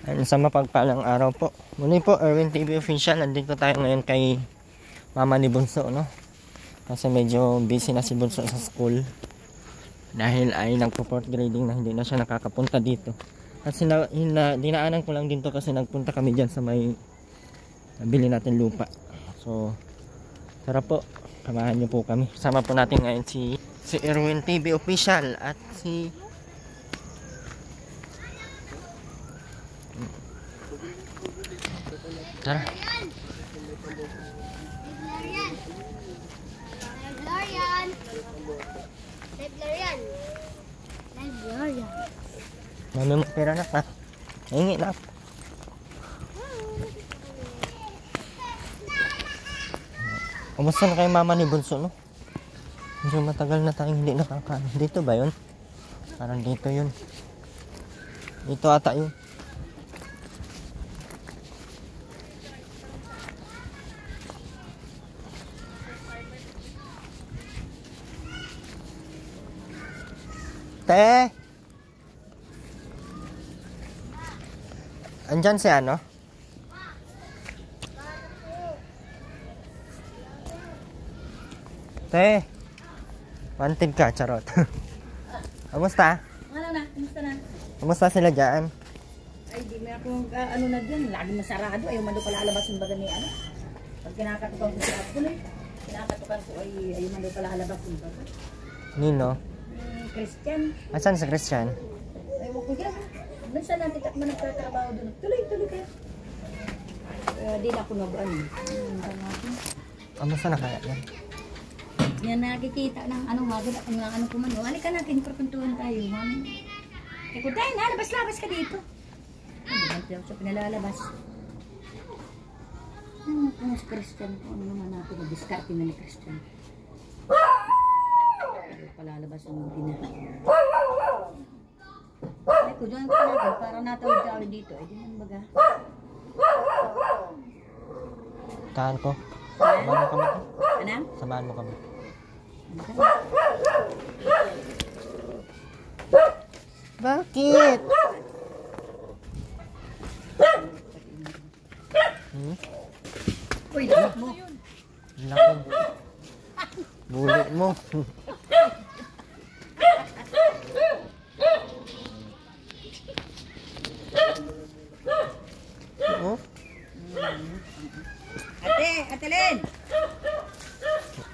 Ayun, sa mapagpalang araw po. Muli po, Erwin TV Official. Nandito tayo ngayon kay mama ni Bunso, no? Kasi medyo busy na si Bunso sa school. Dahil ay nagpo-fourth grading na hindi na siya nakakapunta dito. Kasi dinaanan ko lang dito kasi nagpunta kami dyan sa may bili natin lupa. So, tara po. Samahan niyo po kami. Sama po natin ngayon si Erwin TV Official at si tara. Mami mo pera na ka. Hingi na. Kumusta na kayo mama ni Bunso, no? Medyo matagal na tayong hindi nakakaano. Dito ba yun? Parang dito yun. Dito ata yun. Te! Andyan si ano? Te! Wanted ka, charot. Kamusta? Ano na? Kumusta na? Kamusta sila dyan? Ay, di may akong ano na dyan. Lagi masarado. Ayaw man doon pala alabas yung baga ni ano. Pag kinakatukan ko sa apple eh. Kinakatukan ko ay ayaw man doon pala alabas yung baga. Nino? Christian. Asan si Christian? Ay, wako dyan. Minsan natin takman nagtatrabaho doon. Tuloy kayo. Di na ako nag-ano. Kamusta na kaya yan? Yan nakikita ng ano magod ako ng ano kumano. Halika natin, perpuntuhan tayo, ma'am. Ikaw tayo na, labas-labas ka dito. Hindi naman tayo siya pinalalabas. Ano kung si Christian, kung ano naman natin, na-discarte na ni Christian. Palalabas ang mga ay ko dyan ko natin, parang natawid tayo dito. Eh, di man baga. Tahan ko. Samahan mo kami. Ano? Samahan mo kami. Bakit? Uy, lakot mo. Laki. Bulit mo. Oh? Ate Len!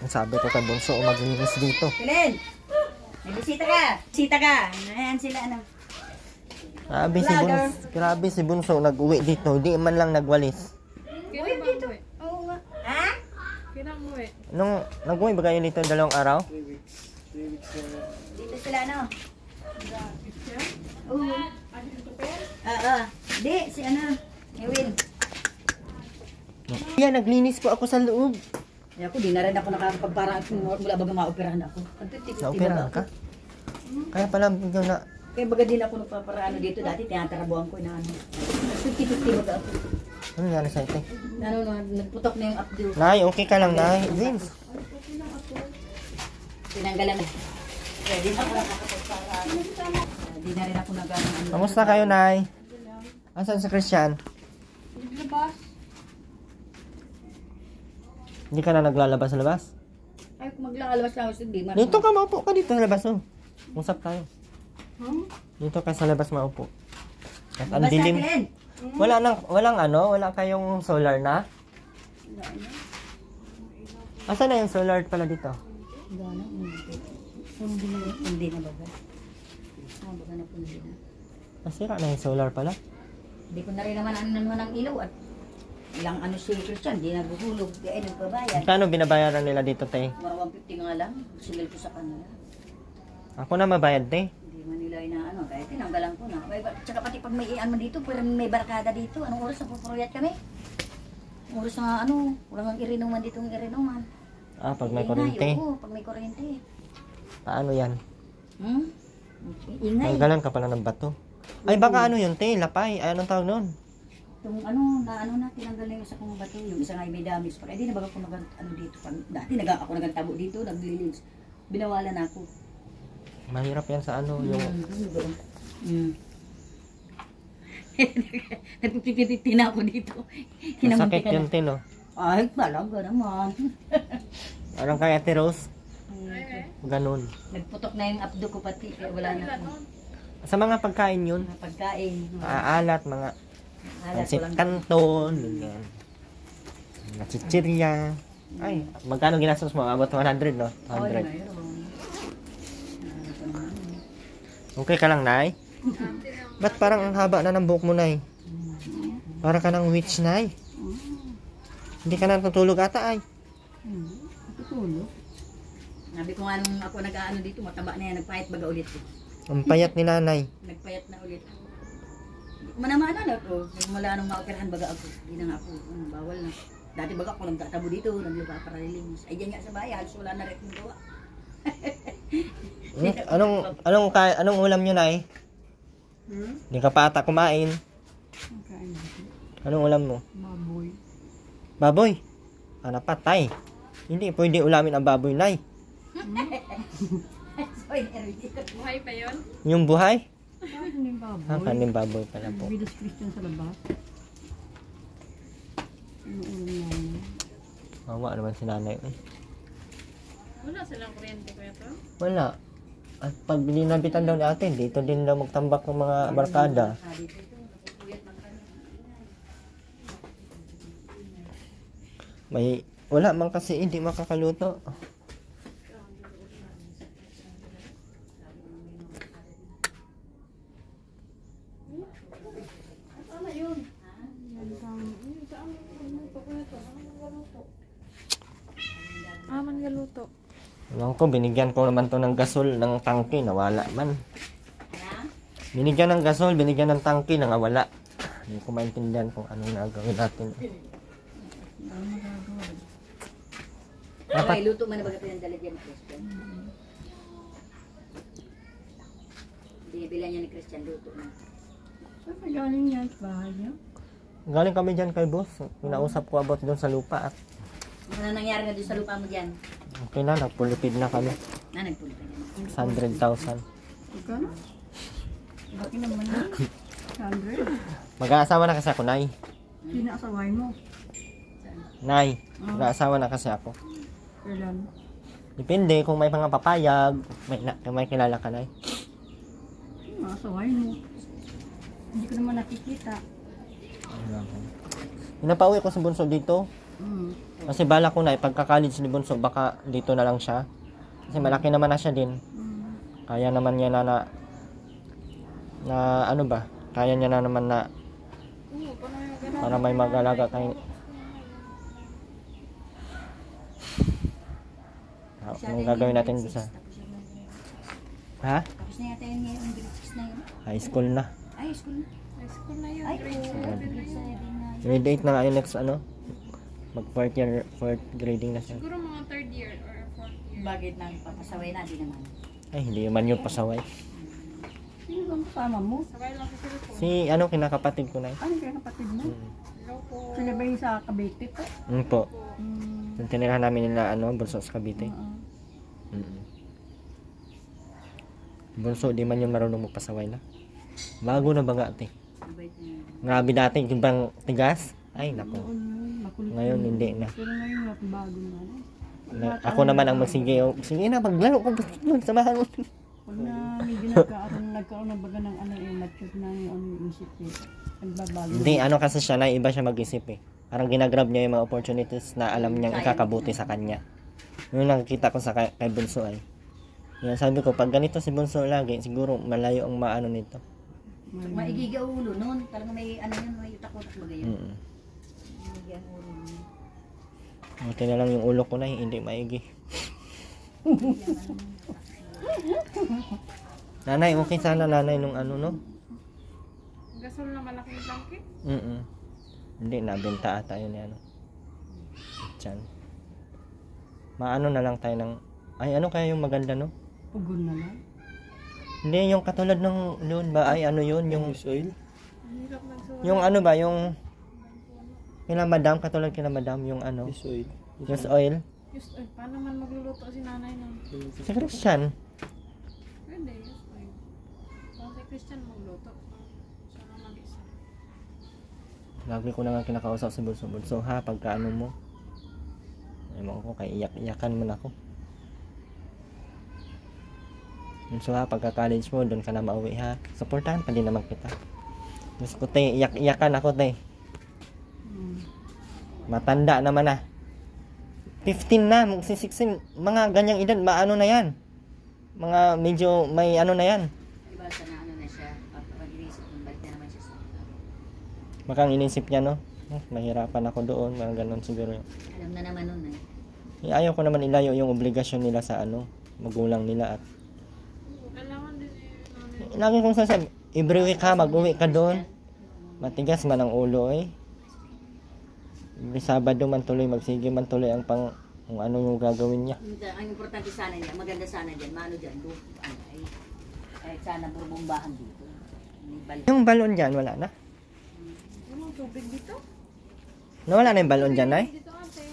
Sabi ko kay Bunso, maglinis dito. Len! May bisita ka! Bisita ka! Ayan sila ano. Grabe si Bunso nag-uwi dito. Hindi man lang nagwalis. Uwi dito. Oo nga. Ha? Kinang uwi. Nung nag-uwi ba kayo dito 2 araw? Dito sila ano. Oo. Oo. Di, si ano. Ewin. Yan, naglinis po ako sa loob. Ay ako, di na rin ako nakakapagparaan mula baga maoperahan ako. Naoperahan ka? Kaya pala bigyan na. Kaya baga din ako nagpaparaan dito dati, tinatarabuhan ko na ano. 50-50 baga ako. Ano nangyari sa ite? Ano, nagputok na yung updo. Nay, okay ka lang, Nay. Vince. Tinanggalan na. Kaya di na ako nakakapagparaan. Di na rin ako nag-ano. Kamusta kayo, Nay? Asan si Christian? Labas. Hindi ka na naglalabas sa labas? Ay, kung maglalabas lang ako sa di. Dito ka, maupo ka dito sa labas, oh. Usap tayo. Dito ka sa labas, maupo. At ang dilim. Walang kayong solar na? Asan na yung solar pala dito? Hindi na baga. Baga na po na. Nasira na yung solar pala? Hindi ko na rin naman ano naman ang ilaw at ilang ano si Christian, di naguhulog, di ay nagbabayad. Kano binabayaran nila dito, te? Mga 150 nga lang, sinil ko sa kanila. Ako na mabayad, te. Hindi man nila inaano, kaya tinanggalan ko na. Tsaka pati pag may iyan man dito, pero may barkada dito, anong oras na pupuruyat kami? Oras na ano, walang irinuman dito ng irinuman. Ah, pag may kuryente. Oo, pag may kuryente. Paano yan? Ingay. Nagalan ka pala ng bato. Ay, baka ano yun, te? Lapay. Ay, anong tawag nun? Itong ano, tinanggal na yung isa kong bato, yung isa nga may damage pa. Eh, di na baga ako ano dito. Dati ako nagtabo dito, naglilinis. Binawalan ako. Mahirap yan sa ano, yung... Nagpipipiti na ako dito. Masakit yun, Tin, oh. Ay, talaga naman. Parang kay Ate Rose. Ganun. Nagputok na yung abdo ko pati. Kaya wala na ako. Sa mga pagkain yun, Mga pagkain. aalat, mga Alat pansit ko lang. canton, ganyan. Mga chichirya. Ay, magkano ginastos mo? About 100, no? Oh, 100. mayroon. Okay ka lang, Nay? Ba't parang ang haba na ng buhok mo, Nay? Parang ka ng witch, Nay. Hindi ka na natutulog ata, ay. Tutulog. Sabi ko nga nung ako nag-ano dito, mataba na yan. Nagpayat baga ulit. Ang payat ni Nanay. Nagpayat na ulit. Hindi ko manamana na ako. Mula nung maoperahan baga ako. Hindi na nga ako. Bawal na. Dati baga ako nagtatabo dito. Naglupa para nilinis. Ay dyan nga sa bahay. Halos wala na rin yung gawa. Anong ulam nyo, Nay? Hindi ka pa ata kumain. Anong ulam mo? Baboy. Baboy. Ano patay? Hindi pwede ulamin ang baboy, Nay. Soy, nervous. Buhay pa yun? Yung buhay? Ano yung baboy? Kanin baboy pala po. Bidas Christian sa labas. Ano ulam namin? Mawa naman si Nanay. Wala silang kuryente ko ito? Wala. At pag ninabitan daw ni ate, dito din daw magtambak ng mga barkada. Wala man kasi hindi makakaluto. Mangaluto. Ewan ko, binigyan ko naman to ng gasol ng tangke, nawala man. Binigyan ng gasol, binigyan ng tangke, nawala. Hindi ko maintindihan kung anong nagawin natin. Okay, luto man na baga ito yung dala dyan ni Christian. Binibilan niya ni Christian, luto na. Saan ka galing yan sa bahay niyo? Galing kami dyan kay boss. Pinausap ko about doon sa lupa. At Ano nangyari na doon sa lupa mo dyan? okay na, nagpulipid na kami. Nagpunta ka na. 100,000. Magkano? Laki naman yun. 100. Mag-aasawa na kasi ako, Nay. Sinasaway mo. Nay, mag-aasawa na kasi ako. Kailan? Depende kung may mga papayag, may kilala ka, Nay. Sinasaway mo. Hindi ko naman nakikita. Pinapauwi ko sa bunso dito. Kasi bala ko na, pagka-college ni bunso, baka dito na lang siya. Kasi malaki naman na siya din. Kaya naman niya na ano ba? Kaya niya na naman na para may mag-alaga kayo. Anong gagawin natin doon sa... Ha? Tapos na yata yun ngayon, grade 6 na yun. High school na. Ay, school na. High school na yun. Ay, grade 7 na. Grade 8 na nga yung next ano. Mag fourth grading na siya. Siguro mga 3rd year or 4th year. Bakit nang papasaway na, di naman. Ay, hindi man yun pasaway. Sino bang kasama mo? Sabay lang sa cellphone. Si ano, kinakapatid ko na yun. Ano kaya kapatid mo? Hello po. Sila ba yung sa Cavite po? Po. Hmm. Yung tinirahan namin nila ano, bunso sa Cavite. Bunso, di man yung marunong magpasaway na. Bago na baga, ate. Mabait niya. Grabe dati, yung bang tigas? Ay, naku. Makulit. Ngayon, hindi na. Pero ngayon, bago na. Ako naman ang magsige. Sige na, paglaro ko. Samahan mo. Pag na medyo nagkaroon ng baga ng ano mature na yung isip eh. Nagbabago. Hindi, ano kasi siya na, iba siya mag-isip eh. Parang ginagrab niya yung mga opportunities na alam niyang ikakabuti sa kanya. Yung nakikita ko sa kay Bunso ay. Yan, sabi ko, pag ganito si Bunso lagi, siguro malayo ang maano nito. Maigiga ulo noon. Talagang may ano yun, may utak-utak baga yun. Maigiga ang ulo nun. Buti na lang yung ulo ko na, hindi maigi. Nanay, okay sana nanay nung ano no? Gasol na malaking tangke? Hindi, nabenta ata yun ano. Diyan. Maano na lang tayo ng... Ay, ano kaya yung maganda no? Pugon na lang. Hindi, yung katulad ng yun ba? Ay, ano yun? Yung oil? Hirap magsulat. Yung ano ba? Yung... Kila madam, katulad kila madam, yung ano? Use oil. Use oil? Just, paano man magluluto si nanay nun? Si Christian. Pwede, just oil. Kung si Christian magluto. Siya na mag-isa. Lagi ko na nga kinakausap si Bunso. Bunso ha, pagka ano mo. Ewan ko, kay iyak-iyakan mo na ako. Bunso ha, pagka college mo, doon ka na mauwi ha. Supportahan pa din naman kita. Gusto ko te, iyak-iyakan ako te. Matanda naman na. 15 na, magsi-16. Mga ganyang edad, maano na yan. Mga medyo may ano na yan. Diba sa na ano na siya, pag-inisip ng balik na naman siya sa Makang inisip niya no. Mahirapan ako doon, mga ganon siguro. alam na naman nun eh. Ayaw ko naman ilayo yung obligasyon nila sa ano, magulang nila at lagi kong sasabi, every week ha, mag-uwi ka doon. Matigas man ang ulo eh. Every Sabado man tuloy, magsige man tuloy ang pang kung ano yung gagawin niya. Ang importante sana niya, maganda sana dyan, maano dyan, ay kahit sana burbumbahan dito. May balik. Yung balon dyan, wala na? Anong tubig dito? Nawala na yung balon dyan, ay? Dito ate.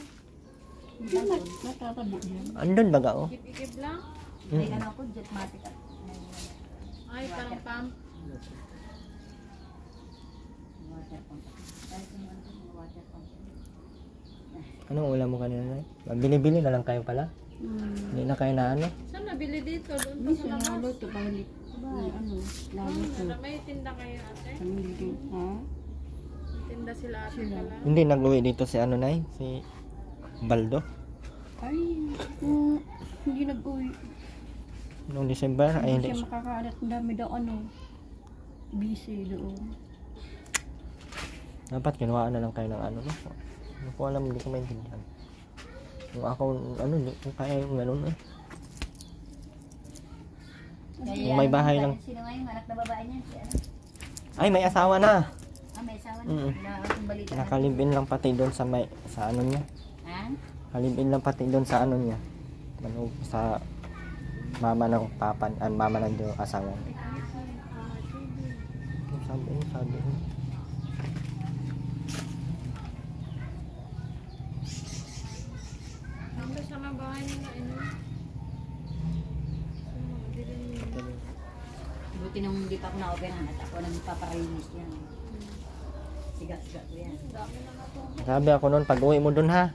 Natatabo yan. Andun baga oh. Ikip-ikip lang. May ano ako, jetmatic at Ay, parang pump. water pump. Dahil kung ano, mga water pump. Anong ulam mo kanina na? Bili-bili na lang kayo pala? Hindi na kayo na ano? Saan nabili dito? Doon pa Miss, sa labas. naluto pa ulit. Ano, naluto. May tinda kayo ate? Kami dito. Ha? Tinda sila ate Sila. pala. Hindi nag-uwi dito si ano na si Baldo. Ay, hindi nag-uwi. Noong December ay Hindi hindi. siya makakaalat. Ang dami daw ano. Busy doon. Dapat kinuhaan na lang kayo ng ano. Hindi ko alam, hindi ko maintindihan. Kung ako, ano, hindi ko kaya yung gano'n eh. Kung may bahay lang. Sino nga yung anak na babae niya? Si ano? Ay, may asawa na. May asawa na. Mm. Na akong balita. Nakalibin lang pati doon sa may, sa ano niya. Ha? Kalibin lang pati doon sa ano niya. Ano, sa mama ng papa, mama ng asawa niya. Sabi. Ano sa mga bahay nila? Buti nung hindi pa ako na-operahan at ako nagpaparalinis yan. Siga-siga ko yan. Sabi ako noon, pag uwi mo doon ha.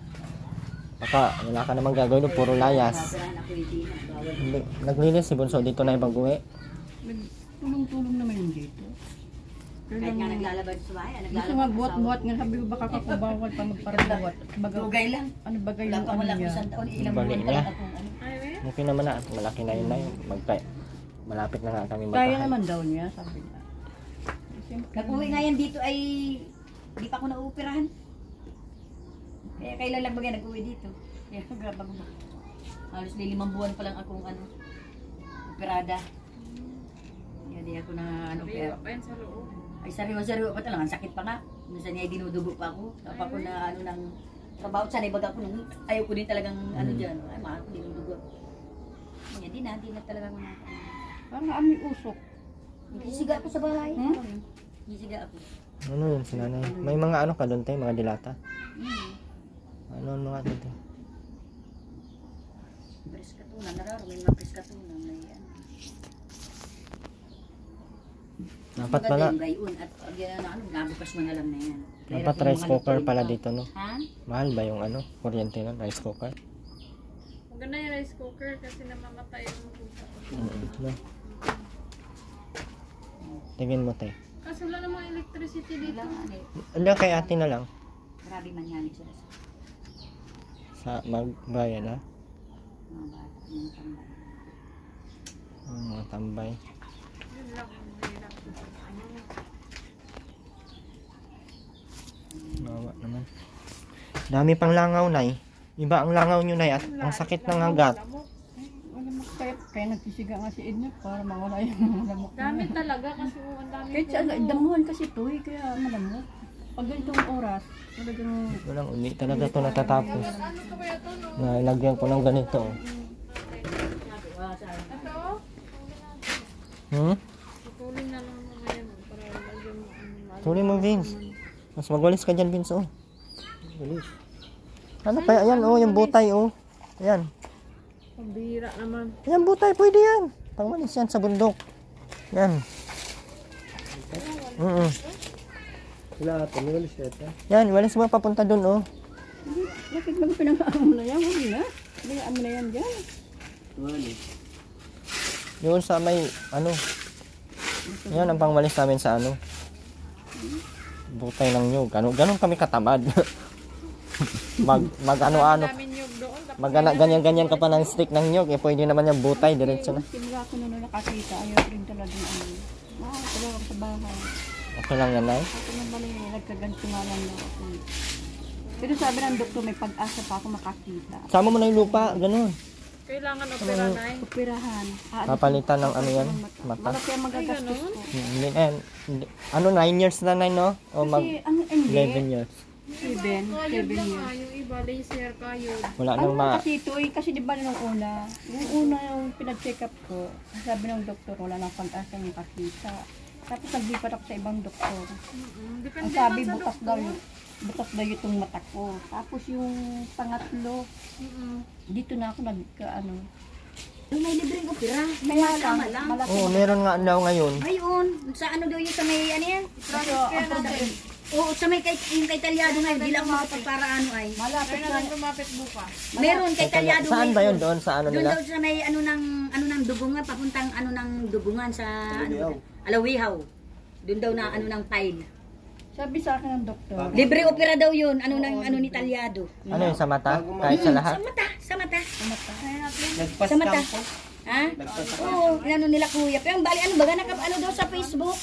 Baka wala ka namang gagawin doon, puro layas. Na-operahan ako hindi na. Bawal. Hindi, naglinis si Bunso dito na ibang uwi. Tulong-tulong naman yung dito. Kahit nga naglalabas sa bahay, Gusto naglalabas nga sa buhat-buhat nga sabi ko baka kapabawal pa magparabuhat. Dugay lang. Ano bagay Wala yung pa ano wala niya. kung isang taon, ilang Balik buwan niya. talaga kung ano. Okay naman na, malaki na yun na yun. Malapit na nga kami Kaya magkahay. naman daw niya, sabi niya. Nag-uwi nga yan dito ay di pa ako na-operahan. Kaya kailan lang bagay nag-uwi dito. Kaya grabe ako. Halos 5 buwan pa lang akong ano, operada. Kaya di ako na ano kaya. Ay sariwa-sariwa pa talaga, ang sakit pa nga. Minsan niya dinudugo pa ako. Tapos ako na ano ng trabaho, sanay baga ako nung ayaw ko din talagang ano dyan. Ay mahal ko dinudugo. Kaya di na talaga ako na. Parang amoy usok. Gisiga ako sa bahay. Gisiga ako. Ano yun si nanay? May mga ano ka doon tayo, mga dilata. Ano ang mga doon tayo? Preskatunan, nararo may mga preskatunan na yan. Dapat pala, Gayon at ano, nabukas mo na lang na yan. dapat rice cooker pala dito no. Ha? Mahal ba yung ano, kuryente nun, rice cooker? Maganda yung rice cooker kasi namamatay yung kusa. No? Tingin mo tayo. Kaso wala namang electricity dito. Wala, Ano kay ate na lang? grabe man yan sila Sa sa magbayan ha? mga bata, mga tambay. Mga tambay. Yun lang ang mahirap. Nawa naman. Dami pang langaw nay. Iba ang langaw nyo nay at ang sakit ng hagat. Wala mo kaya nagsisiga nga si Edna para mawala yung lamok. Dami talaga kasi ang dami. Kahit sa damuhan kasi to kaya malamok. Pag ganitong oras, talagang Walang uli talaga to natatapos. Ano ka ba ito no? Nalagyan ko ng ganito. oh. Ito? Hmm? Tuloy na lang mo ngayon para lagyan mo ano. Tuloy mo Vince. Mas magwalis ka dyan Vince oh. Walis. Ano pa yan oh, yung butay oh. Ayan. Pambihira naman. Ayan butay, pwede yan. Pangwalis yan sa bundok. Yan. Sila ate, may walis ito. Yan, walis mo papunta dun, oh. Bakit bago pinang-aam mo na yan? Huwag na. Pinang-aam mo na yan dyan. Yun sa may, ano. Yan ang pangwalis namin sa ano. Butay ng nyug. Ganun kami katamad. ano-ano. Namin yung doon. Tapos Ganyan-ganyan ka pa ng stick ng nyug. Eh, pwede naman yung butay. Diretso na. Simula ko na nakakita. Ayaw rin talagang ano. Talaga ako sa bahay. Okay lang yan, Nay. Ako naman nagkaganto nga lang na ako. Pero sabi ng doktor, may pag-asa pa ako makakita. Sama mo na yung lupa. Ganun. kailangan opera na eh. Operahan. Papalitan ng ano yan. Mata. Malaki ang magagastos ko. Hindi, ano, 9 years na, Nay, no? O Kasi ang hindi. 11 years. 7 Kayod lang years. nga, yung iba, laser kayod. Wala Ano nang kasi ito eh, kasi di ba nung una, yung pinag-check up ko, sabi ng doktor, wala nang pag-asa yung makakita. Tapos naglipat ako sa ibang doktor. Depende Ang sabi, naman sa bukas daw itong mata ko. Tapos yung pangatlo, dito na ako nagka-ano. May libreng opera. Kaya lang, lang. malaki. Oo, meron nga daw ngayon. Ayun, sa ano daw yun, sa may ano yan? Pero, ang sabi, Oo, sa may yung kay Talyado nga, hindi lang makapagpara ano ay. malapit Kaya na. natin lumapit bukas. Meron kay Talyado Saan ba yun doon sa ano Doon nila? daw sa may ano ng dugungan, papuntang ano ng dugungan sa ano, Alawihaw. Doon daw na ano ng tile. Sabi sa akin ng doktor, Libre opera daw yun, ano ni Talyado. Ano yun, sa mata? Kahit sa lahat? Sa mata. Nagpas Sa mata. kampo. Ha? Oo, inano nila kuya. Pero ang bali, ano baga, ano daw sa Facebook?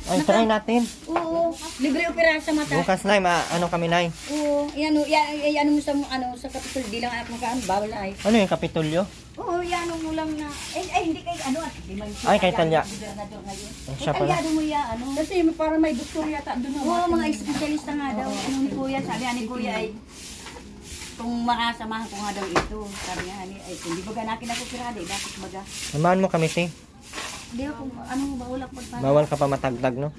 Ay, try natin. Oo, libre opera sa mata. Bukas, Nay, ano kami, Nay? Oo, ano mo sa sa Capitol, di lang ako makaan, bawal ay. Ano yung Kapitolyo? Oo, ano mo lang na, hindi kay ano at di man Ay, kay Talya. gobernador ngayon. Siya pala. Talyado mo ya, ano? kasi parang may doktor yata doon na. Oo, mga espesyalista nga daw. Ano ni kuya, sabi ni kuya ay, kung makasamahan ko nga daw ito, sabi nga ni, ay kung di baga nakin ako pirada, bakit baga? Samahan mo kami, Ting. Hindi ako, ano ba, wala pagpapalala. Bawal ka pa matagdag, no?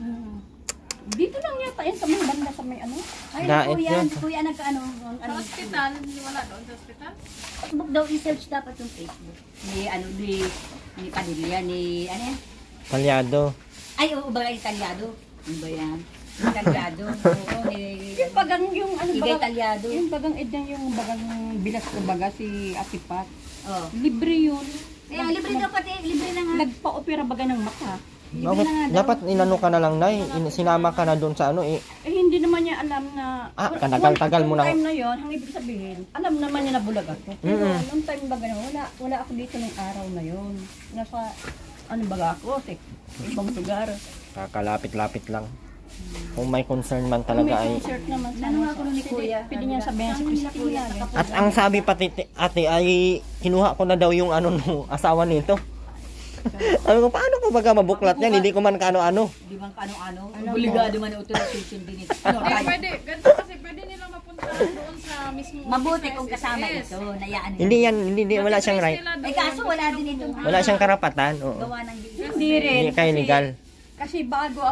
Dito lang yata yan sa mga banda sa may ano. Ay, Dait kuya, yun. kuya nagkaano, Sa hospital, hindi wala doon sa hospital. Facebook daw, i-search dapat yung Facebook. Ni Padilla, ni, ano yan? Talyado. Ay, oo, baga Italyado. Ano ba yan? Italyado. Oo, Yung bagang yung ano Igay Italyado. yung bagang edyan yung bagang bilas ko baga si Atipat. Oo. Libre yun. Kaya libre dapat eh, libre na nga. Nagpa-opera baga ng mata. Bakit? Dapat inano ka na lang, Nay. Sinama ka na doon sa ano, eh. Eh hindi naman niya alam na Kanagal-tagal mo na. Time na yon, ang ibig sabihin, alam naman niya na bulag ako. Pero nung time baga na wala ako dito ng araw na yon. Nasa ano baga ako sa ibang lugar. Kakalapit-lapit lang. Kung may concern man Kung talaga may ay... concert naman sa Nanong ako ni kuya. Pwede niya sabihin sa Christina. At ang sabi pati ate ay kinuha ko na daw yung ano no asawa nito. Ano ko, paano ko baga mabuklat yan? Hindi ko man kaano-ano. Di man kaano-ano. Obrigado man ang authorization din ito. Ano, Ay, right? pwede, ganito kasi pwede nilang mapunta doon sa mismo Mabuti office ng kung kasama SSS. ito. Nayaan nila. Hindi yan, hindi wala siyang right. Sila doon. Ay kaso wala din itong Wala siyang karapatan. Oo. gawa ng Hindi rin. Hindi kayo legal. Kasi bago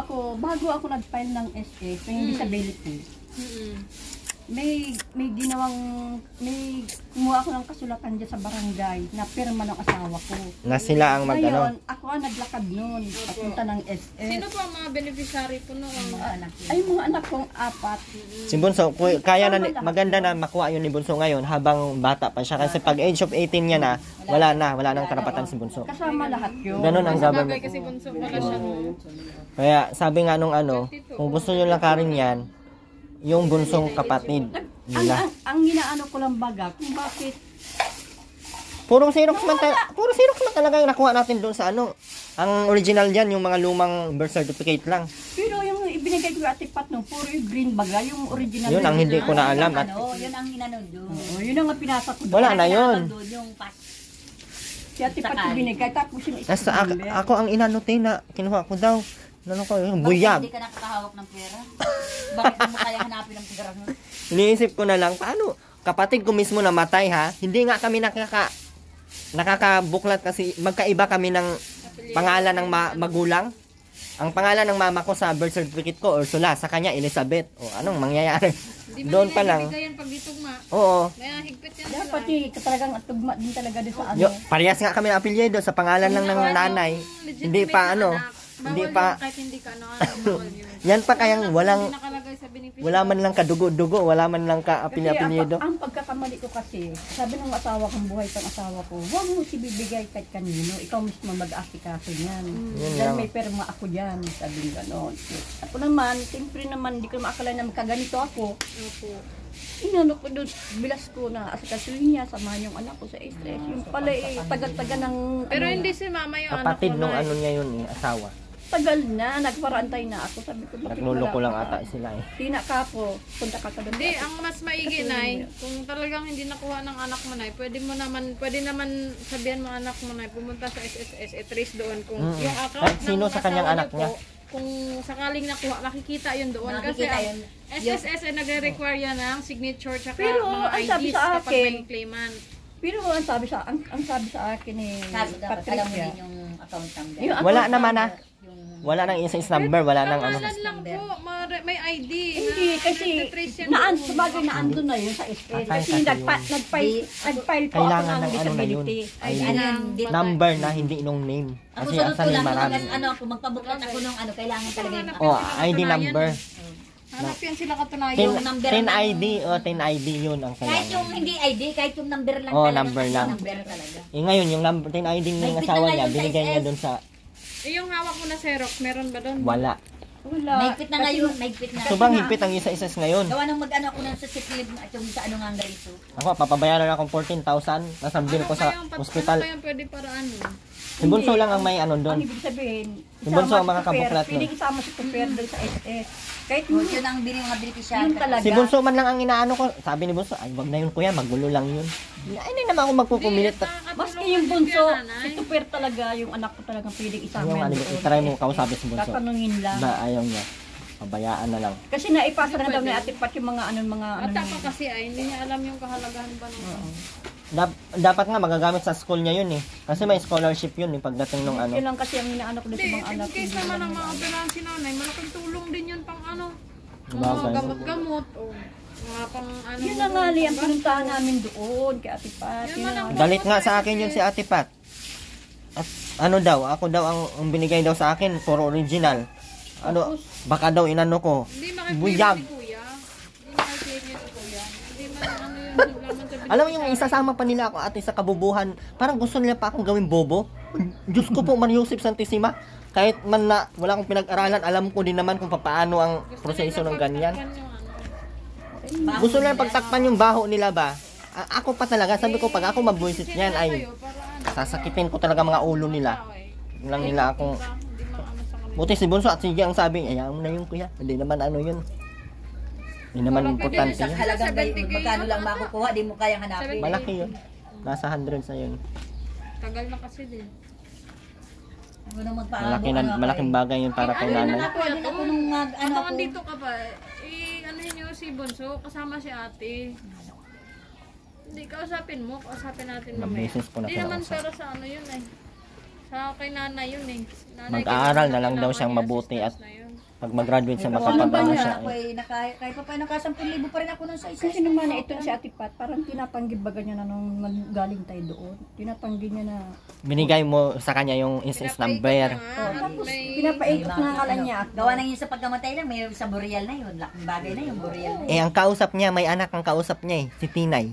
ako nag-file ng SA, yung disability, may kumuha ako ng kasulatan dyan sa barangay na pirma ng asawa ko. Na sila ang Ngayon, mag-ano. ako ang naglakad noon, papunta ng SA. Sino po ang mga beneficiary po noon? Ay, mga anak kong 4. Si Bunso, kaya na, maganda na makuha yun ni Bunso ngayon habang bata pa siya. Kasi pag age of 18 niya na, wala nang karapatan si Bunso. Kasama lahat yun. Ganun ang Sa bagay government. kasi bunso wala siya noon. Kaya sabi nga nung ano, kung gusto nyo lakarin yan, yung bunsong kapatid nila. Ang ginaano ko lang baga, kung bakit Puro Xerox man talaga yung nakuha natin doon sa ano. Ang original diyan yung mga lumang birth certificate lang. pero yung ibinigay ko Ate Pat no, puro yung green baga, yung original. Yun ang hindi ko na alam at Ano, yun ang inano doon. Oo, yun ang pinasa ko. wala na yun. Doon yung pass. Si Ate Pat yung binigay, tapos yung isa Nasa ako ang inanote na kinuha ko daw. Ano ko, yung buyab. Hindi ka nakakahawak ng pera. Bakit mo kaya hanapin ng pera mo? Iniisip ko na lang, paano? Kapatid ko mismo namatay ha. Hindi nga kami nakakabuklat kasi magkaiba kami ng pangalan ng magulang. Ang pangalan ng mama ko sa birth certificate ko, Ursula. Sa kanya, Elizabeth. O anong mangyayari? Hindi Doon pa lang. Hindi yan pag ditugma. Oo. May higpit yan dapat sila. talagang atugma din talaga din sa ano. Parehas nga kami ng apelyido sa pangalan lang ng nanay. Hindi pa ano. Hindi pa. Kahit hindi ka ano, bawal yun. Yan pa kayang walang Hindi nakalagay sa beneficiary. Wala man lang kadugo-dugo, wala man lang ka Kasi apelyido. ang pagkakamali ko kasi, sabi ng asawa kong buhay pang asawa ko, huwag mo si bibigay kahit kanino, ikaw mismo mag-asikaso niyan. Yun Dahil lang. may perma ako dyan, sabi ng gano'n. Ako naman, siyempre naman, hindi ko makakala na magkaganito ako. Opo. Inano ko doon, bilas ko na asikasuhin niya, samahan yung anak ko sa stress. Yung pala tagal-tagal ng, Pero hindi si mama yung Kapatid anak ko nung na ano niya yun asawa. tagal na, nagparantay na ako. Sabi ko, bakit Nagluloko lang wala ka? ata sila eh. Tina ka po, punta ka doon. Hindi, ang mas maigi nay, kung talagang hindi nakuha ng anak mo nay, pwede naman sabihan mo anak mo nay, pumunta sa SSS, i-trace doon kung yung account Kahit sino ng sa kanyang asawa anak niyo po, kung sakaling nakuha, makikita yun doon. Kasi Makikita ang yun. SSS ay nagre-require yan ng signature tsaka Pero, mga ang sabi IDs sa kapag akin, may claimant. Pero ang sabi sa akin ni Kaso dapat alam mo Patricia, din yung account number. Yung Wala account naman number, Wala nang isa-is number, wala nang ano. Pangalan lang po, may ID. Hindi, na kasi nagtitrace yan sabagay naandun na yun sa SS. Ah, Kasi kasi nag-file po ako Kailangan ng ng ano na yun. disability. Ay, Ano yun? number na hindi inong name. Ang Kasi susunod asan ko yung lang, marami. ano ako, magpabuklat ako ng ano, kailangan talaga yung Oh, ID number. Hanap yan sila katunayan. 10 number 10 lang. ID, 10 ID yun ang kahit yung kailangan. hindi ID, kahit yung number lang Oh, talaga. number lang. Number talaga. Eh ngayon, yung number, 10 ID ng May asawa bit na niya, ngayon sa binigay niya SS. dun sa Eh, yung hawak mo na Xerox, meron ba doon? wala. Wala. Mahigpit na ngayon, mahigpit na. Sobrang higpit ang isa-isas ngayon. Gawa nang mag-ano ako ng sa sick leave at yung sa ano nga ang ganito. Ako, papabayaran akong 14,000. Nasa bill ko sa hospital. Ano kayang pwede para ano? Si Bunso lang ang may ano Ang doon. ibig sabihin, Yung bunso ang isama si makakabuklat Tuper, nun. Piling isama si Tuper doon sa SS. Kahit Yun ang bini mga beneficiary. yun talaga. Si Bunso man lang ang inaano ko. Sabi ni Bunso, ay wag na yun kuya, magulo lang yun. Ay, hindi naman ako magpupumilit. Maski yung bunso, si Tuper talaga, yung anak ko talagang piling isama Yung ano, doon. try mo kausapin si Bunso. Tatanungin lang. Ba, ayaw niya. Pabayaan na lang. Kasi naipasa na daw ni Ate Pat yung mga Bata pa kasi ay, hindi niya alam yung kahalagahan ba nung Dapat nga magagamit sa school niya yun eh. Kasi may scholarship yun eh, pagdating nung ano. Yun lang kasi ang inaano ko doon sa Hindi, mga anak. in case naman ng mga operahan si nanay, malaking tulong din yun pang ano. Mga Bagay. gamot-gamot o mga pang ano. Yun na nga li, ang pinuntahan namin doon kay Ate Pat. Yun Yun man na- ang- Galit nga sa akin yun si Ate Pat. At ano daw, ako daw ang binigay daw sa akin, puro original. Ano, baka daw inano ko. Hindi makikita Buyag. si kuya. Hindi makikita si kuya. Hindi man ano yun, laman sa Alam mo yung isasama pa nila ako ate sa kabubuhan, parang gusto nila pa akong gawing bobo. Diyos ko po, Mariusip Santissima. Kahit man na wala akong pinag-aralan, alam ko din naman kung paano ang proseso ng ganyan. Gusto nila pagtakpan yung baho nila ba? Ako pa talaga, sabi ko pag ako mabuisit niyan ay sasakitin ko talaga mga ulo nila. Yun lang nila akong buti si Bunso at sige ang sabi, ayaw mo na yun kuya. Hindi naman ano yun. Hindi naman importante Sa yun. halagang magkano lang makukuha, di mo kayang hanapin. Malaki yun. Nasa 100 sa yun. Tagal na kasi din. Ano nang magpaabo, Malaking bagay yun para kay nanay. Nakakuha din ako nung ano Ano ako. dito ka pa, anuhin niyo si Bonso, kasama si ate. Hindi, kausapin mo, kausapin natin Ilang mamaya. beses ko na Hindi naman kinausap. pero sa ano yun eh. Sa kay nanay yun eh. Nanay, Mag-aaral kailangan na lang daw kailangan siyang niya mabuti at assistance na yun. pag mag-graduate siya Ano ba makapag-ano niya? siya. Ako ay kahit pa naka 10,000 pa rin ako nun sa isa. Kasi naman ito si Ate Pat, parang tinatanggi baga niya na nung galing tayo doon. Tinatanggi niya na, Binigay mo sa kanya yung SS number. tapos May- pinapaikot na ngalan niya. Gawa na yun sa pagkamatay lang, may sa burial na yun. Laking bagay na yun, burial na yun. Eh, ang kausap niya, may anak ang kausap niya eh, si Tinay.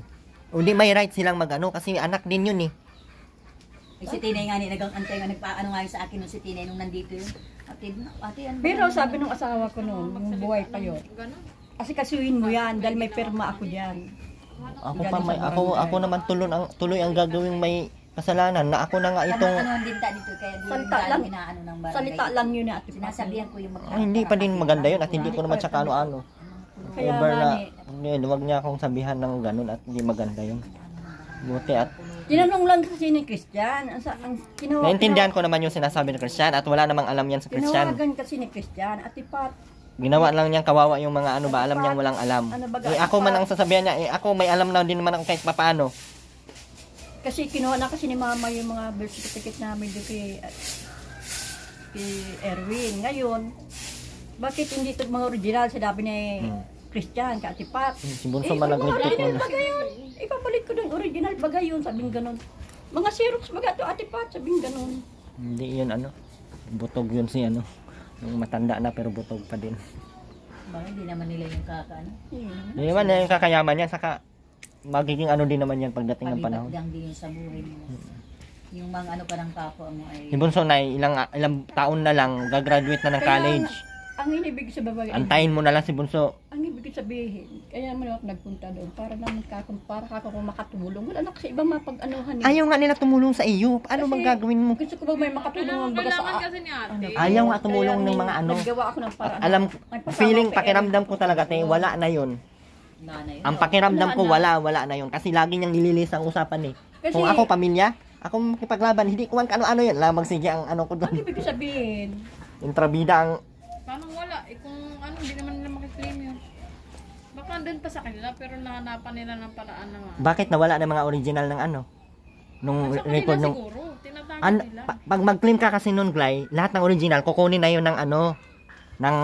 O di may right silang mag-ano kasi anak din yun eh. Eh, si Tinay nga ni, nag-antay nga, nagpaano nga yun sa akin nung si Tinay nung nandito yun. Ate, ano ba Pero yan? sabi nung asawa ko noon, nung buhay pa yun, Ganon. kasi kasuhin mo yan dahil may perma ako dyan. Ako pa may ako naman tuloy ang gagawing may kasalanan na ako na nga itong Ano din ta dito, kaya di Salita rin lang. inaano ng barangay. Salita lang yun ni Ate Pat. Sinasabihan ko yung hindi pa din maganda yun at hindi ko naman tsaka ano-ano. Kaya Ever nga na ni, hindi, wag niya akong sabihan ng ganun at hindi maganda yun. Buti at tinanong lang kasi ni Christian, ang naintindihan ko naman yung sinasabi ni Christian at wala namang alam yan sa Christian. Tinawagan kasi ni Christian, Ate Pat, Ginawa lang niyang kawawa yung mga ano ba, alam niyang walang alam. Ano baga, Eh ako man ang sasabihan niya, eh ako may alam na din naman ako kahit papaano. kasi kinuha na kasi ni Mama yung mga birth certificate namin doon kay Erwin. Ngayon, bakit hindi ito mga original? Sinabi ni Christian, ka Ate Pat. Si Bunso man nagligpit Original nun. baga yun. Ipapalit ko doon, original baga yun. Sabing ganun. Mga Xerox baga to Ate Pat, sabing ganun. Hindi yun ano. Butog yun si ano. Yung matanda na pero butog pa din. Bakit hindi naman nila yung kakaano? Hindi naman yung kakayaman yan, saka magiging ano din naman yan pagdating ng panahon. Pabibagdang din yun sa buhay mo. Yung mga ano pa ng kapwa mo ay... Si Bunso na ilang taon na lang, gagraduate na ng Kaya college. Ang inibig sa babae, Antayin mo na lang si Bunso. ang ibig sabihin, kaya naman ako nagpunta doon para naman para kako makatulong. Wala na kasi ibang mapag-anuhan eh. Ayaw nga nila tumulong sa iyo. Ano Kasi- bang gagawin mo? Gusto ko ba may makatulong baga sa Kailangan kasi ni ate. Ayaw nga tumulong ng mga ano. Naggawa ako ng paraan. Alam, Nagpasama feeling, pa pakiramdam ko talaga, te, wala na yun. Nanay. Ang pakiramdam ko, wala na yun. Kasi lagi niyang nililis ang usapan eh. Kasi- Kung ako pamilya, ako makipaglaban, hindi ko man ano yan. Lamang sige ang ano ko Ang doon. ibig sabihin, Intrabida ang... Paano wala? Eh kung ano, hindi naman nila makiklaim yun. Baka andun pa sa kanila, pero nahanapan nila ng paraan naman. Bakit nawala ng mga original ng ano? Nung Sa record kanila nung... siguro, tinatago nila. Pag mag-claim ka kasi nun, Glay, lahat ng original, kukunin na yun ng ano, ng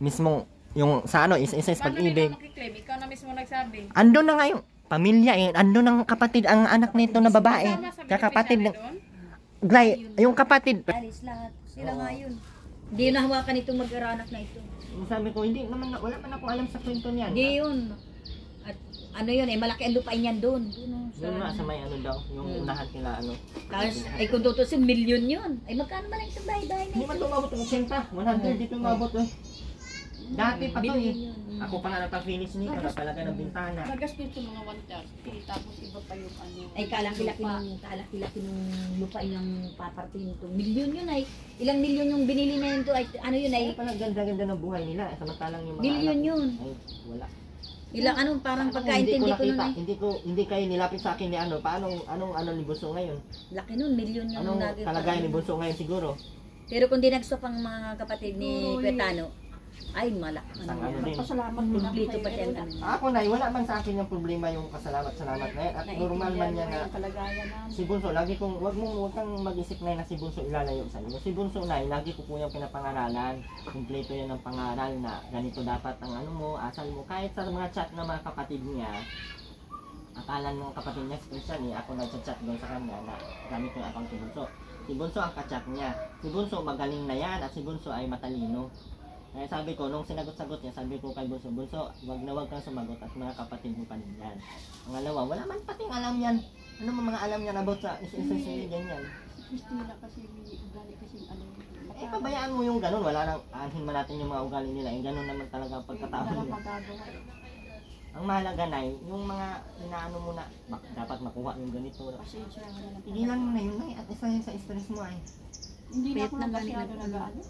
mismong, yung sa ano, isa-isa Paano pag-ibig. nila makiklaim? Ikaw na mismo nagsabi. Andun na nga yung pamilya eh. Andun ang kapatid, ang anak nito na babae. Kasama sa Kakapatid ng... beneficiary doon? Glay, yung kapatid. Alis lahat. Sila nga yun. Hindi na hawakan itong mag-aranak na ito. Sabi ko, hindi naman, wala man ako alam sa kwento niyan. Hindi yun. At ano yun eh, malaki ang lupain yan doon. Doon nga sa may ano daw, yung unahan nila ano. Tapos, ay kung tutusin, milyon yun. Ay magkano man ang isang bahay-bahay na Hindi man ito? tumabot ng 80, 100 dito umabot eh. Dati pa to eh. Billion yun. Ako pa nga nagpa-finish nito, napalaga ng bintana. nagastos yung mga 130, tapos iba pa yung ano. Ay kalaki-laki nung lupain ng papartin nito. Milyon yun ay. Ilang milyon yung binili na yun to. Ay, ano yun ay. Ay, pala ganda-ganda ng buhay nila. Samantalang yung mga Milyon anak, yun. Ay, wala. Ilang ano, parang Hindi ko pagkaintindi ko nun nakita, ay. hindi kayo nilapit sa akin ni ano, paano, anong ni Bunso ngayon? Laki nun, milyon yung Anong naging. kalagayan ni Bunso ngayon siguro? Pero kung di nagstop ang mga kapatid ni Cuetano, ay malak. Isang ano din. Pasalamat din ako Kumplito kay pa siya. Elda. Ano. Ako na, wala man sa akin yung problema yung pasalamat-salamat na yan. At normal man yan na Ang kalagayan namin. si Bunso, lagi kong, wag kang mag-isip na si Bunso ilalayo sa inyo. Si Bunso na, lagi ko po yung pinapangaralan. Kompleto yan ng pangaral na ganito dapat ang ano mo, asal mo. Kahit sa mga chat ng mga kapatid niya, akala ng kapatid niya si Christian eh, ako nag-chat doon sa kanya na gamit yung account si Bunso. Si Bunso ang kachat niya. Si Bunso magaling na yan at si Bunso ay matalino. Kaya sabi ko, nung sinagot-sagot niya, sabi ko kay Bunso, Bunso, wag kang sumagot at mga kapatid mo pa din yan. Pangalawa, wala man pating alam yan. Ano mga alam niyan about sa isa-isa ganyan. Christina kasi ugali kasi ano. Eh, pabayaan mo yung ganun. Wala nang aanhin man natin yung mga ugali nila. Yung ganun naman talaga ang pagkatao Wala nila. magagawa. Ang mahalaga na yung mga inaano mo na, dapat makuha yung ganito. Pasensya na lang. Tigilan mo na yun, Nay, at isa yun sa stress mo ay. Hindi na ako Payat na masyado ganun. nag-ano.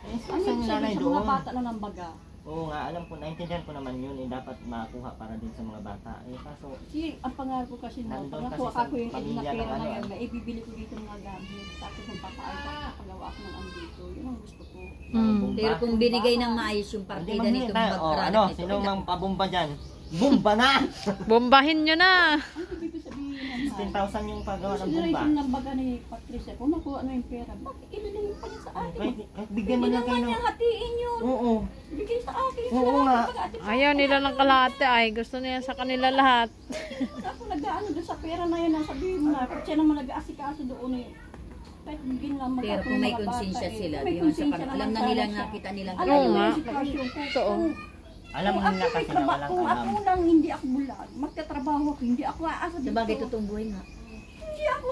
Eh, Ano stress yung yung nanay sabi sa mga doon. bata na ng baga? Oo nga, alam ko, naintindihan ko naman yun. Eh, dapat makuha para din sa mga bata. Eh, kaso, Kasi ang pangarap ko kasi na, Nandun pag kasi nakuha sa ako yung pamilya na ng pera ano, na yun, na ibibili ko dito mga gamit. Tapos magpapaayos ako, pagawa ako ng ano dito. Yun ang gusto ko. Pero kung binigay ng maayos yung partida hindi nito, tayo. Oh, ano, sino mang pabomba dyan? Bumba na! Bombahin nyo na! Ano ibig sabihin ng 10,000 yung paggawa ng bumba. consideration ng baga ni Patricia, kung nakuha na yung pera, bakit ililihim pa niya sa akin? Kahit bigyan mo Hindi lang kayo naman ng... niya hatiin yun. Oo. Bigay sa akin. Oo nga. Ayaw nila ng kalahati ay. Gusto nila sa kanila lahat. Ako nag-ano doon sa pera na yun, sabihin mo na, kung siya naman nag-aasikaso doon eh. Kahit bigyan lang mag- Pero kung may konsensya sila, di ba, sa alam na nila nakita nila. Alam Oo mo nga. yung sitwasyon ko. Totoo. Alam mo nila kasi na walang Kung alam. ako lang hindi ako bulag, magtatrabaho ako, hindi ako aasa dito. Sa bagay, totoong buhay nga. Hindi ako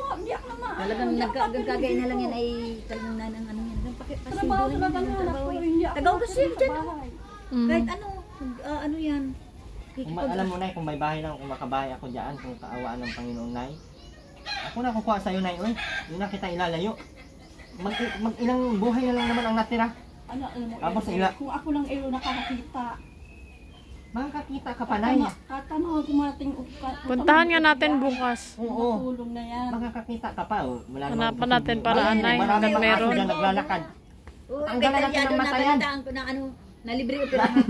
naman. Talagang nagkagay na lang yan ay talagang nanang ano yan. Trabaho talaga na hanap ko, hindi ako Tagaw kasi sa dyan. bahay. Kahit ano, ano yan. Alam mo na kung may bahay lang, kung makabahay ako dyan, kung kaawaan ng Panginoon Nay. Ako na kukuha sa'yo, Nay. Uy, yun na kita ilalayo. Mag ilang buhay na lang naman ang natira. Ano, alam mo, Tapos kung ako lang nakakakita, Makakakita ka pa, Nay. katanaw kumating Puntahan nga natin bukas. Oo. tulong na yan. Makakakita ka pa. Oh. Wala Hanapan natin paraan, Nay. Marami Hanggang mga aso meron. dyan naglalakad. Ang galing natin ng mata yan. Nabalitaan ko na ano, na libre operahan.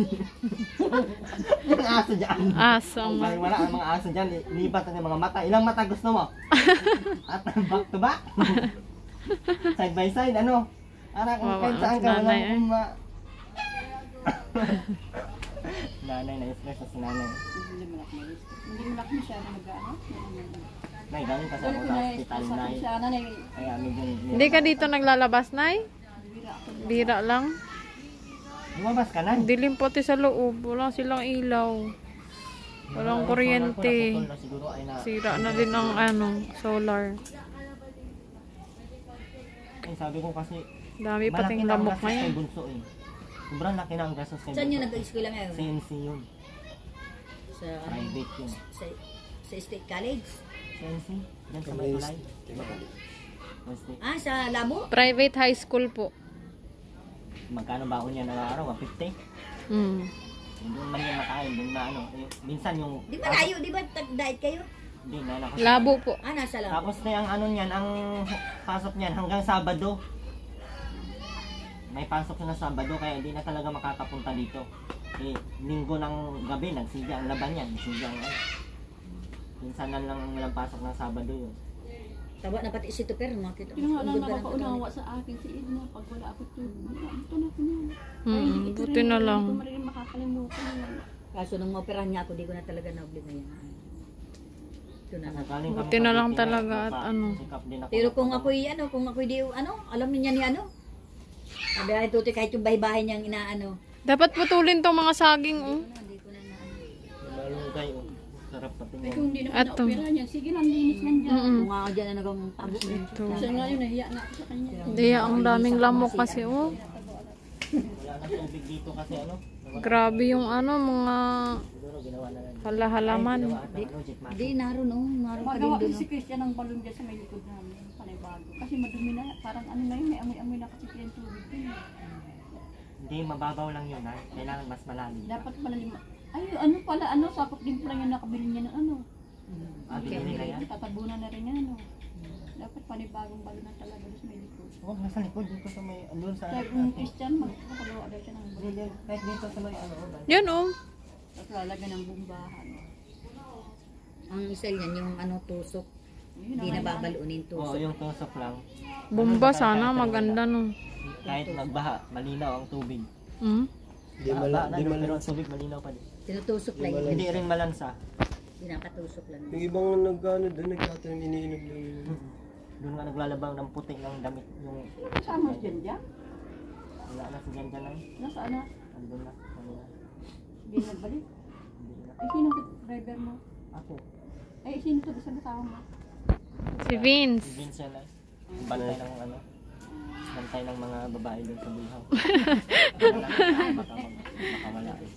Yung aso dyan. Asang. Wala ang mga aso dyan. Libat na yung mga mata. Ilang mata gusto mo? At back to back? Side by side, ano? Anak, kung Wawa kahit saan ka, ang nanay, walang kuma... Nanay, na-stress na si nanay. Hindi mo lang siya na mag-ano. Nay, galing kasi Dali ako ko sa na hospital, sa Nay. siya na Kaya medyo... Hindi ka dito naglalabas, Nay? Bira lang. Lumabas ka na. Dilim pati sa loob. Wala silang ilaw. Walang kuryente. Naputol na siguro ay na. Sira na din ang solar. Sabi ko kasi, Dami malaki pating na ang lamok gastos kay ngayon. Bunso eh. Sobrang laki na ang gastos kay Saan Bunso. yun nag-eskwela ngayon? CNC yun. Sa, Private yun. sa State College? CNC? Yan sa may tulay. Ah, sa Labo? Private high school po. Magkano baon yan araw? 150? Doon man yan makain. Doon na ano. Minsan yung... Di ba layo? Di ba diet kayo? Hindi na nakasama. Labo po. Ah, nasa Labo. Tapos na yung ano niyan, ang pasok niyan hanggang Sabado. May pasok na Sabado kaya hindi na talaga makakapunta dito. Linggo ng gabi, nagsidya ang laban yan. Nagsidya ang ano. Minsan na lang walang pasok ng Sabado yun. Tawa na pati si Tuper, makita Yung nga lang Ang ganda ng nakapaunawa sa akin si Edna pag wala ako tulog. Ito na ko niya. Buti na lang. Hindi ko marin makakalimutan yun. Kaso nung maoperahan niya ako, di ko na talaga na-oblig ngayon. Ito na nga. Galing kami Buti na lang Cavite talaga at ano. sikap din ako. Pero kung ako'y di, alam niya ni ano? Sabi ay tuti kahit yung bahay-bahay niyang inaano. Dapat putulin tong mga saging. Oh. Hindi ko na naano. Malunggay oh. Sarap pa Eh tingnan. kung hindi naman At na-opera niya, sige lang, linis lang dyan. Kung nga ako dyan na nagang tago. Ito. Kasi ngayon, nahiya na ako sa kanya. Hindi, ang daming lamok kasi. Oh. Wala na tubig dito kasi ano. Grabe yung mga Siguro ginawa na lang. halaman. Di, naroon no. Naroon pa rin Magawa doon. ko si Christian ng balon dyan sa may likod namin. Panibago. Kasi madumi na, parang ano na yun, may amoy-amoy na kasi yung tubig din. Hindi, mababaw lang yun ha. Kailangan mas malalim. Dapat malalim. Ay, ano pala, sakop din pala yung nakabili niya ng ano. Ah, binili na yan? Tatabunan na rin yan, ano. Dapat panibagong balon na talaga doon sa may likod. Huwag nasa likod dito sa may, andun sa Kaya kung Christian, magpapagawa daw siya ng balon. kahit dito sa may ano. Yan oh. Tapos lalagyan ng bumbahan. Ang isa niyan, yung tusok. Yun Hindi na babalunin Oo, tusok. yung tusok lang. Bomba sana. Maganda no. Kahit nagbaha, malinaw ang tubig. Di mala, di Pero mala. ang tubig malinaw pa din. Tinutusok lang yun. Hindi rin malansa. Pinakatusok lang. Yung ibang nagkano doon, nagkatanim, iniinom lang yun. Doon nga naglalabang ng puti ng damit. Yung Kasama dyan dyan? wala na si Jan Janay. Nasaan na? Andun na. Kanina. Hindi nagbalik? Hindi na. Ay, sino driver mo? Ako. Ay, sino to? Isang kasama mo? Si Vince. Si Vince yan ay. Bantay ng ano. Bantay ng mga babae doon sa buhaw. Baka wala eh.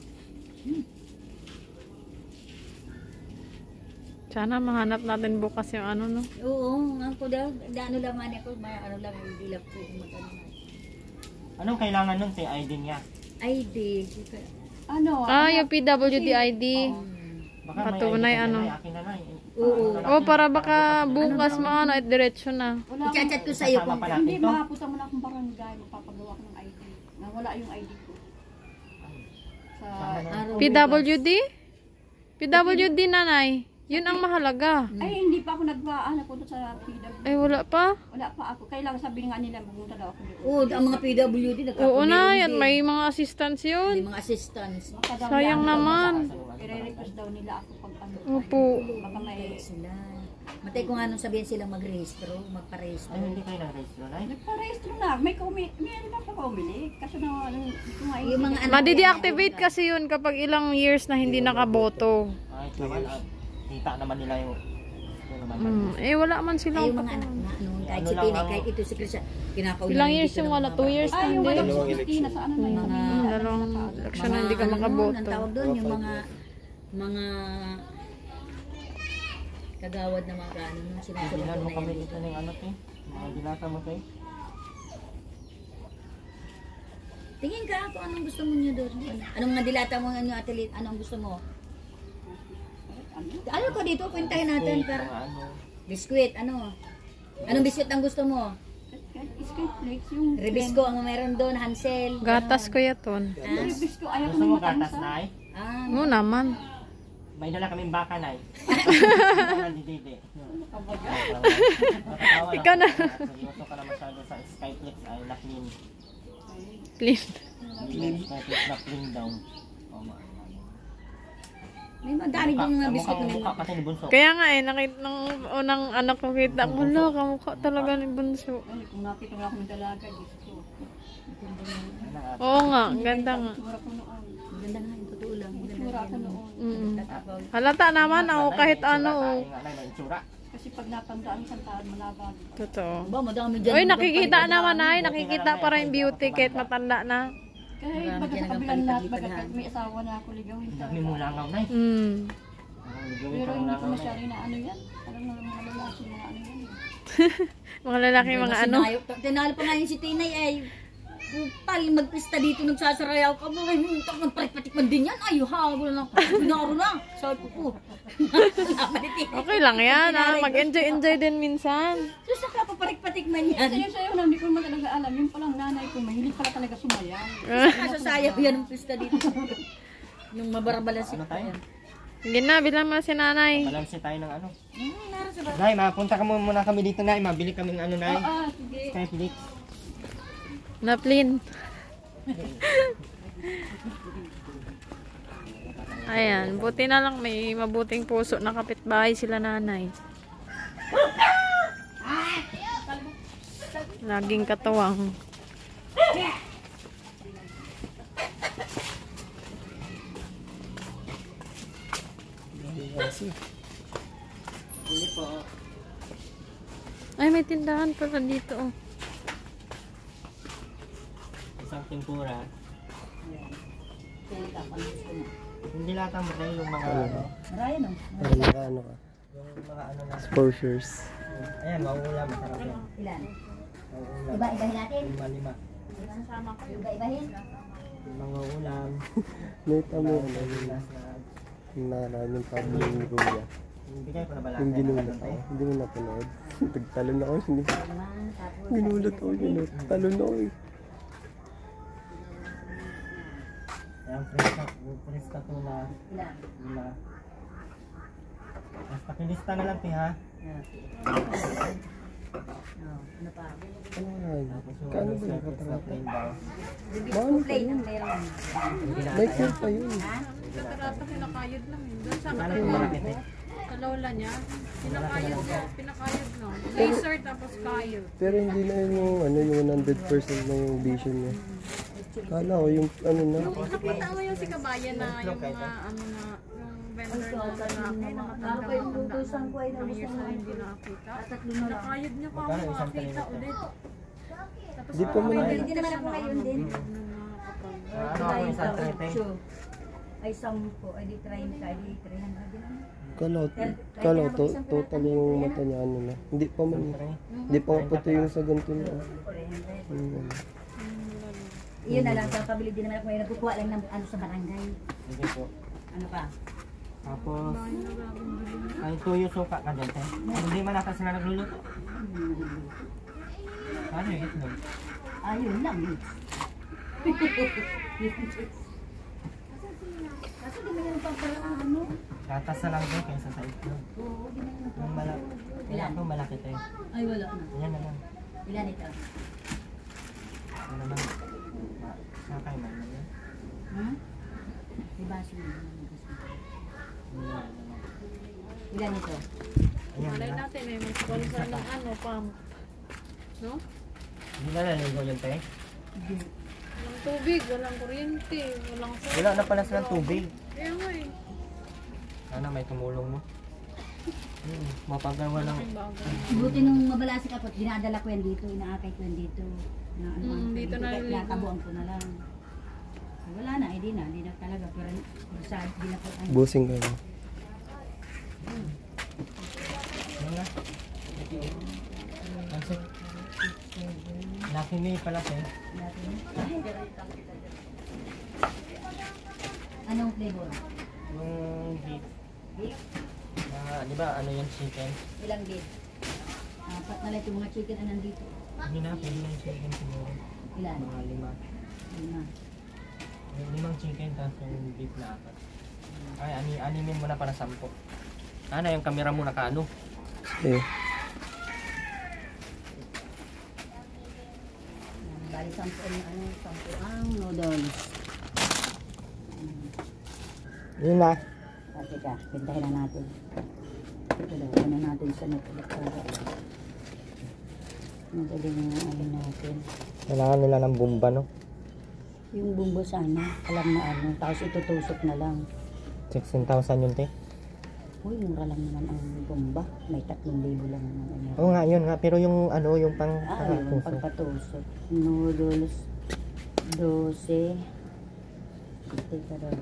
Sana mahanap natin bukas yung ano no. Oo, ako daw. Ano lang man ako. Ano lang, hindi lang po magano. Anong kailangan nun si ID niya? ID. Ano? Yung PWD ID. Baka Patunay, ID ka ano. na, akin na na. Oo. Oh, para baka bukas maano at diretso na. Wala akong, I-chat ko sa'yo kung Kasama pa natin hindi, to. makapunta mo na akong barangay. Magpapagawa ko ng ID. Nawala yung ID ko. Sa... araw. PWD? PWD nanay. Yun ang mahalaga. Ay, hindi pa ako napunta sa PWD. Ay, wala pa. Wala pa ako. Kailangan sabi nga nila, pumunta daw ako doon. Oo, ang mga PWD Oo na, yan. din. May mga assistants May yun. mga assistants. Baka daw Sayang yan, naman. i-request daw nila ako pag ano. Opo. Baka may... Sila. Matay ko nga nung sabihin silang mag-rehistro, magpa-rehistro. Ay, hindi kayo nag-register na. Nagpa-rehistro na. May ano na pa bumili. Kasi na, ito nga Yung mga anak Madi-deactivate kasi yun kapag ilang years na hindi nakaboto. Ay, naman, kita naman nila yung naman. Wala man Ay, silang yung mga anak na, kahit Ano si lang Pinay, ang- kahit ito si Christian, kinakauli. Ilang years yung wala? 2 years na Ay, yung hindi. walang Dalawang Christina sa ano na yun. Dalawang election na hindi ka Ang makaboto. tawag doon, yung mga kagawad na mga ano, sinusunod Bilan mo na kami yan. dito ng ano te. Mga binata mo te. Tingin ka kung anong gusto mo niyo doon. Anong mga dilata mo ano athlete, anong gusto mo? Ano ko dito, kwentahin natin Mga para ano. biskwit, ano? Anong biskwit ang gusto mo? Escape flakes, yung... Rebisco ang meron doon, Hansel. Gatas ko yaton. Rebisco, ayaw ko Gusto ng mo matamis gatas na ay? Ah, Oo naman. May dala kaming baka na ay. Hindi didi. Ikaw na. Seryoso ka na masyado sa Skyflex ay na-clean. Please. Skyflex na-clean daw. may madami doon mga biskwit na may Mukha kasi ni Bunso. Kaya nga nakita ng unang anak ko kita ko, kamukha talaga ni Bunso. Ay, kung nakita mo ako ng dalaga, Diyos ko. Oo nga, ang ganda nga. Itsura ko noon. Maganda nga yung totoo lang. Itsura ko noon. Tatapaw. Halata naman ako kahit ano. Ay, nga na, may itsura. Kasi pag natandaan sa taon, malabag. Totoo. Ba, madami dyan. Uy, nakikita naman ay. Nakikita pa rin beauty kahit matanda na. Kahit Marami baga dyan sa ang kabilang lahat, palipad-lipadan. baga kahit may asawa na ako ligawin Dami talaga. mo langaw na eh. Gawin Pero ka ng hindi ko langaw na masyari na ano yan. Alam na mga lalaki, mga ano yan. Mga lalaki, mga ano. Tinalo pa nga yung si Tinay ay pal magpista dito nagsasarayaw ka mo. Ay, nagpatikman din yan. Ay, habol na. Binaro na. Sabi ko. Laman ni Tinay. Okay lang yan ah. Mag-enjoy din minsan. So, saka papatik-patikman yan. Sayo-sayo na, hindi ko naman talaga alam. Yung palang nanay ko, mahilig pala talaga sumayaw. Kaso sayaw yan ng pista dito. Nung mabarabala si Ano tayo? Sige na, bilang mo si nanay. Balanse tayo ng ano. Nara sa Nay, mapunta ka muna kami dito, Nay. Mabili kami ng ano, Nay. Sige. Skyflix. Naplin. Ayan, buti na lang may mabuting puso na kapitbahay sila nanay. Laging katuwang. Ay, may tindahan pala dito. Oh. Isang tempura. Hindi lahat ang mga yung mga ano. Maraya no? Para ano ka? Yung mga ano na. Exposures. Ayan, mauulam. Masarap yan. Ilan? Mauulam. Iba-ibahin natin? Lima. Iba-ibahin? Yung mga ulam. Neta mo. Last na. Naraming pabo yung luya. Bigay ko na ba lahat? Yung ginulat ako. Hindi mo napanood. Tagtalon ako. Lima, tapos... Ginulat ako. Talon ako eh. Ayan, presta to na. Ilan? Lima. Mas pakilista na lang, ha? Ano pa? Ano nga yun? Tapos yung Kano ano, ba circuits na nakatrato? plain daw. Bibis ko play ng meron. May call pa yun. Katarata pinakayod lang eh. Doon sa Ano yung malapit eh? sa lola niya. Pinakayod lang. Laser tapos kayod. Pero hindi na yun yung ano yung 100% na yung vision niya. Kala ko yung ano na. Nakita mo yung si Kabayan na yung mga ano na yung vendor na lalaki na Ako yung lutusan ko ay matanda nabis years na na hindi nakakita. Tatlo na lang. Pinakayod niya pa Magkano ako isang makakita training? ulit. Tapos Di pa man Hindi naman ako ngayon din. Ano ako isang trepe? Ay 10, ay di 30, ay di 300 din. Kala ko total yung mata niya ano na. Hindi pa man. Hindi pa puti yung sa ganito na. Iyon na lang, sa pabili din naman ako ngayon. Nagkukuha lang ng ano sa barangay. Sige po. Ano pa? Tapos, ay tuyo suka ka dyan, te. Hindi man nata sila nagluluto. Ano yung itlog? Ayun lang. Kasi di mo yan pagparaan ano? Gatas na lang din kaysa sa itlog. Oo, di mo yan Yung malaki. Ilan? Ito malaki, te. Ay, wala na. Yan na lang. Ilan ito? Yan na lang. Sakay man na yan. Hmm? Diba siya? Ilan ito? Ayan Malay na. natin eh, may sponsor ng ano, pump. No? Hindi na naligo yun, te. Walang tubig, walang kuryente, walang Wala na pala silang tubig. Kaya nga eh. Sana may tumulong mo. Mapagawa ng... Ang bago. Buti nung mabalasik ako, dinadala ko yan dito, inaakay ko yan dito. Na, dito na kaya naliligo. tabuan ko na lang. Wala na, hindi na talaga. Pero sa, di na po, ano. Busing ka na. Ano nga? Kasi... Lucky me pala, te. Anong flavor? Yung beef. Beef? Di ba ano yung chicken? Ilang beef? Apat na lang yung mga chicken na nandito. Hindi na, pwede na yung chicken siguro. Ilan? Mga 5. Lima. Yung 5 chicken, tapos yung beef na 4. Ay, animin mo na para 10. Ano, yung camera mo nakaano? Eh. Bali, 10 ang noodles. Yun na. Teka, pintahin na natin. Ito daw, ano natin sa nagpapagawa. Magaling na ano natin. Kailangan nila ng bomba, no? Yung bumbo sana, alam na ano, tapos itutusok na lang. 16,000 yun, te. Uy, mura lang naman ang bomba. May 3,000 lang naman. Ano. Oo nga, yun nga. Pero yung ano, yung pang Yung pagpatusok. Noodles, 12. Teka daw.